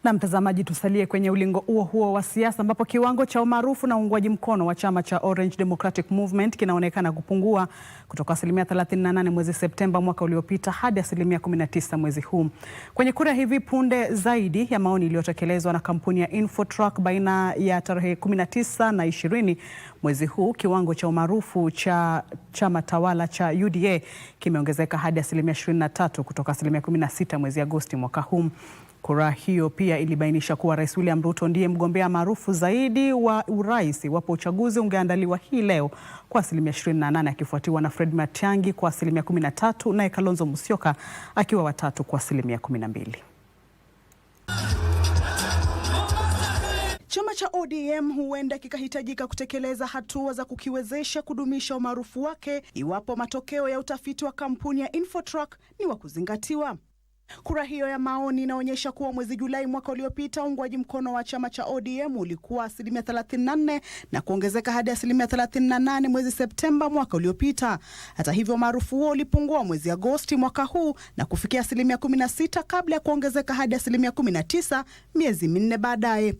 Na mtazamaji, tusalie kwenye ulingo huo wa siasa ambapo kiwango cha umaarufu na uungwaji mkono wa chama cha Orange Democratic Movement kinaonekana kupungua kutoka 38% mwezi Septemba mwaka uliopita hadi 19% mwezi huu. Kwenye kura hivi punde zaidi ya maoni iliyotekelezwa na kampuni ya Infotrack baina ya tarehe 19 na 20 mwezi huu, kiwango cha umaarufu cha chama tawala cha UDA kimeongezeka hadi 23% kutoka 16% mwezi Agosti mwaka huu. Kura hiyo pia ilibainisha kuwa Rais William Ruto ndiye mgombea maarufu zaidi wa urais iwapo uchaguzi ungeandaliwa hii leo kwa 28%, akifuatiwa na Fred Matiang'i kwa 13% na Kalonzo Musyoka akiwa wa tatu kwa 12%. Chama cha ODM huenda kikahitajika kutekeleza hatua za kukiwezesha kudumisha umaarufu wake iwapo matokeo ya utafiti wa kampuni ya Infotrack ni wa kuzingatiwa. Kura hiyo ya maoni inaonyesha kuwa mwezi Julai mwaka uliopita uungwaji mkono wa chama cha ODM ulikuwa 34% na kuongezeka hadi 38% mwezi Septemba mwaka uliopita. Hata hivyo, maarufu huo ulipungua mwezi Agosti mwaka huu na kufikia 16% kabla ya kuongezeka hadi 19% miezi minne baadaye.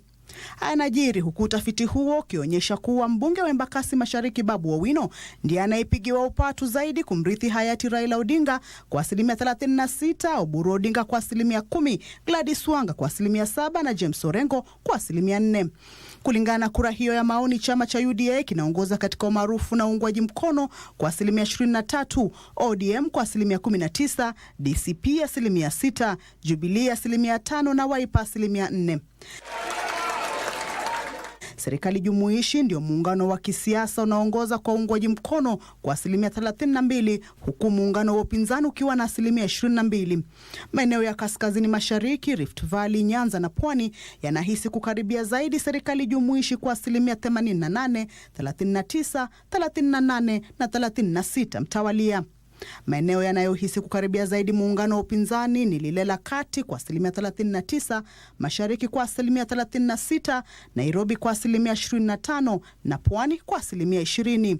Anajiri huku utafiti huo ukionyesha kuwa mbunge wa Embakasi Mashariki Babu Owino ndiye anayepigiwa upatu zaidi kumrithi hayati Raila Odinga kwa 36%, Oburu Odinga kwa 10%, Gladys Wanga kwa 7% na James Orengo kwa 4%. Kulingana na kura hiyo ya maoni, chama cha UDA kinaongoza katika umaarufu na uungwaji mkono kwa 23%, ODM kwa 19%, DCP 6%, Jubilee 5% na Wiper 4%. Serikali jumuishi ndio muungano wa kisiasa unaongoza kwa uungwaji mkono kwa 32%, huku muungano wa upinzani ukiwa na 22%. Maeneo ya kaskazini mashariki, Rift Valley, Nyanza na Pwani yanahisi kukaribia zaidi serikali jumuishi kwa 88%, 39%, 38% na 36% mtawalia. Maeneo yanayohisi kukaribia zaidi muungano wa upinzani ni lile la kati kwa 39%, mashariki kwa 36%, Nairobi kwa 25% na Pwani kwa 20%.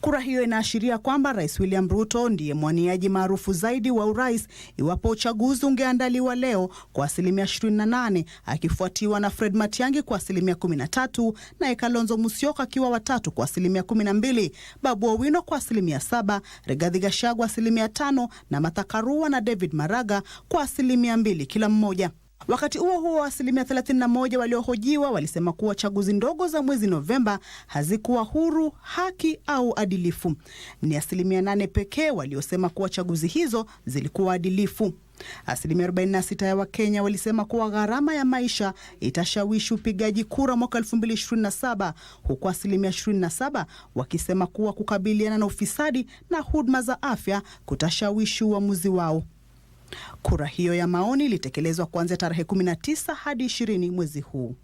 Kura hiyo inaashiria kwamba Rais William Ruto ndiye mwaniaji maarufu zaidi wa urais iwapo uchaguzi ungeandaliwa leo kwa 28%, akifuatiwa na Fred Matiang'i kwa 13% na Kalonzo Musyoka akiwa wa tatu kwa 12%, Babu Owino kwa 7%, Rigathi Gachagua 5% na Martha Karua na David Maraga kwa 2% kila mmoja. Wakati huo 31% waliohojiwa walisema kuwa chaguzi ndogo za mwezi Novemba hazikuwa huru, haki au adilifu. Ni 8% pekee waliosema kuwa chaguzi hizo zilikuwa adilifu. 46% ya Wakenya walisema kuwa gharama ya maisha itashawishi upigaji kura mwaka 2027, huku 27% wakisema kuwa kukabiliana na ufisadi na huduma za afya kutashawishi uamuzi wao. Kura hiyo ya maoni ilitekelezwa kuanzia tarehe 19 hadi 20 mwezi huu.